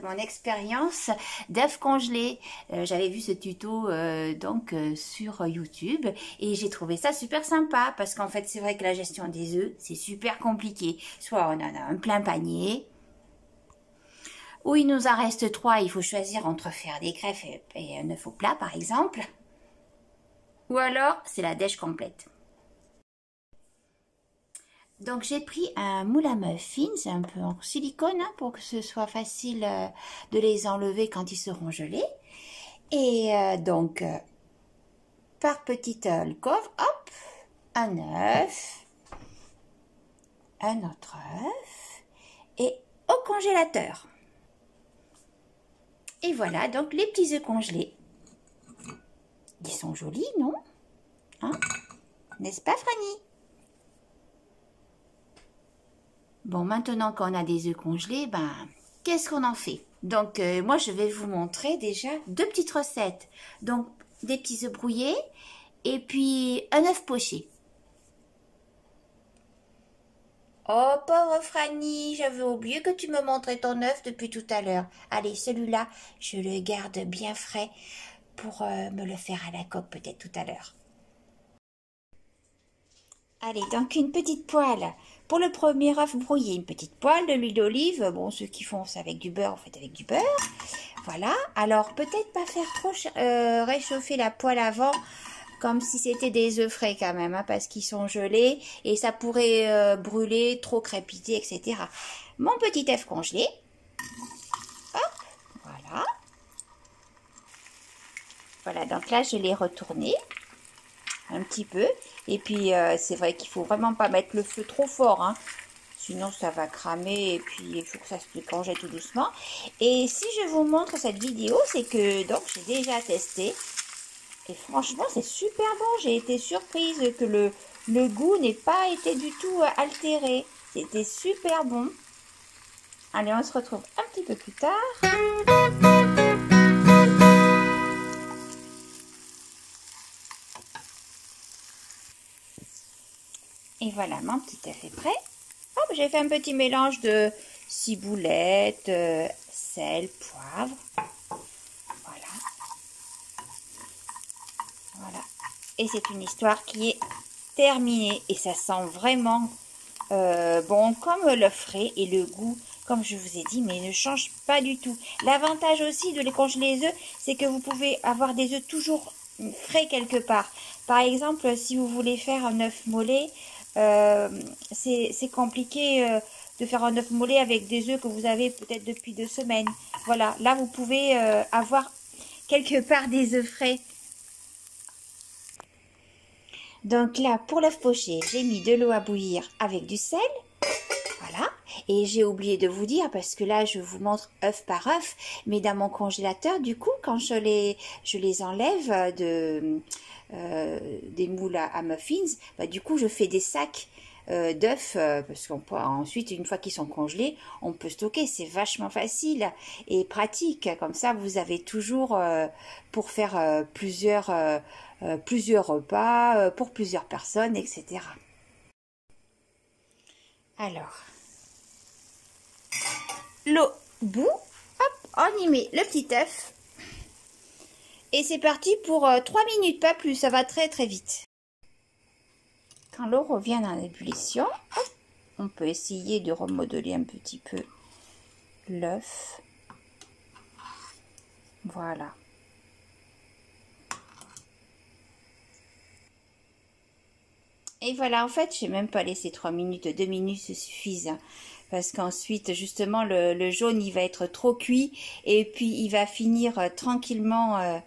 mon expérience d'œufs congelés. J'avais vu ce tuto sur YouTube et j'ai trouvé ça super sympa parce qu'en fait c'est vrai que la gestion des œufs c'est super compliqué. Soit on en a un plein panier, ou il nous en reste 3, il faut choisir entre faire des greffes et un œuf au plat par exemple, ou alors c'est la dèche complète. Donc j'ai pris un moule à muffins, un peu en silicone pour que ce soit facile de les enlever quand ils seront gelés. Et par petite alcôve, hop, un œuf, un autre œuf et au congélateur. Et voilà donc les petits œufs congelés. Ils sont jolis, non? Hein? N'est-ce pas, Franny? Bon, maintenant qu'on a des œufs congelés, qu'est-ce qu'on en fait? Donc, moi, je vais vous montrer déjà 2 petites recettes. Donc, des petits œufs brouillés et puis un œuf poché. Oh, pauvre Franny, j'avais oublié que tu me montrais ton œuf depuis tout à l'heure. Allez, celui-là, je le garde bien frais pour me le faire à la coque peut-être tout à l'heure. Allez, donc une petite poêle. Pour le premier œuf brouillé, une petite poêle, de l'huile d'olive. Bon, ceux qui font ça avec du beurre, vous faites avec du beurre. Voilà. Alors, peut-être pas faire trop réchauffer la poêle avant, comme si c'était des œufs frais quand même, hein, parce qu'ils sont gelés et ça pourrait brûler, trop crépiter, etc. Mon petit œuf congelé. Hop, voilà. Voilà, donc là, je l'ai retourné un petit peu. Et puis, c'est vrai qu'il faut vraiment pas mettre le feu trop fort, hein. Sinon, ça va cramer et puis il faut que ça se congèle tout doucement. Et si je vous montre cette vidéo, c'est que donc j'ai déjà testé. Et franchement, c'est super bon. J'ai été surprise que le goût n'ait pas été du tout altéré. C'était super bon. Allez, on se retrouve un petit peu plus tard. Et voilà, mon petit œuf est prêt. Hop, j'ai fait un petit mélange de ciboulette, sel, poivre. Voilà. Voilà. Et c'est une histoire qui est terminée. Et ça sent vraiment bon comme l'œuf frais. Et le goût, comme je vous ai dit, mais ne change pas du tout. L'avantage aussi de les congeler les œufs, c'est que vous pouvez avoir des œufs toujours frais quelque part. Par exemple, si vous voulez faire un œuf mollet, c'est compliqué de faire un œuf mollet avec des œufs que vous avez peut-être depuis 2 semaines. Voilà, là vous pouvez avoir quelque part des œufs frais. Donc là, pour l'œuf poché, j'ai mis de l'eau à bouillir avec du sel. Voilà, et j'ai oublié de vous dire, parce que là je vous montre œuf par œuf, mais dans mon congélateur, du coup, quand je les enlève des moules à muffins, du coup je fais des sacs d'œufs, parce qu'on peut ensuite, une fois qu'ils sont congelés, on peut stocker. C'est vachement facile et pratique. Comme ça, vous avez toujours pour faire plusieurs repas, pour plusieurs personnes, etc. Alors, l'eau bout, hop, on y met le petit œuf. Et c'est parti pour 3 minutes, pas plus, ça va très très vite. Quand l'eau revient dans l'ébullition, on peut essayer de remodeler un petit peu l'œuf. Voilà. Et voilà, en fait, je n'ai même pas laissé 3 minutes, 2 minutes suffisent. Hein, parce qu'ensuite, justement, le jaune, il va être trop cuit. Et puis, il va finir tranquillement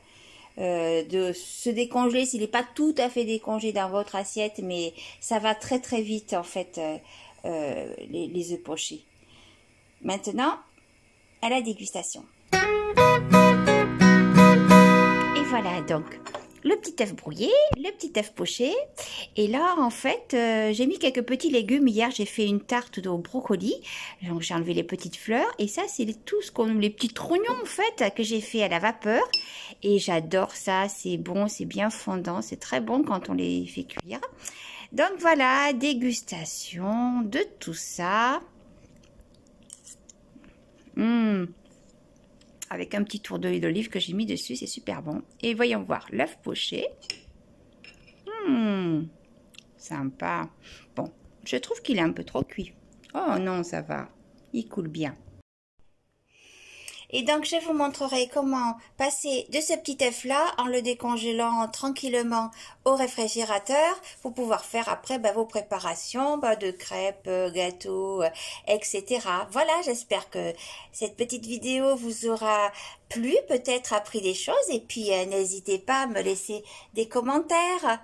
de se décongeler. S'il n'est pas tout à fait décongelé dans votre assiette, mais ça va très très vite, en fait, les œufs pochés. Maintenant, à la dégustation. Et voilà, donc... le petit œuf brouillé, le petit œuf poché. Et là, en fait, j'ai mis quelques petits légumes. Hier, j'ai fait une tarte au brocoli. Donc, j'ai enlevé les petites fleurs. Et ça, c'est tout ce qu'on... les petits trognons, en fait, que j'ai fait à la vapeur. Et j'adore ça. C'est bon, c'est bien fondant. C'est très bon quand on les fait cuire. Donc, voilà, dégustation de tout ça. avec un petit tour d'huile d'olive que j'ai mis dessus, c'est super bon. Et voyons voir, l'œuf poché. Sympa. Bon, je trouve qu'il est un peu trop cuit. Oh non, ça va, il coule bien. Et donc, je vous montrerai comment passer de ce petit œuf-là en le décongélant tranquillement au réfrigérateur pour pouvoir faire après vos préparations de crêpes, gâteaux, etc. Voilà, j'espère que cette petite vidéo vous aura plu, peut-être appris des choses. Et puis, n'hésitez pas à me laisser des commentaires.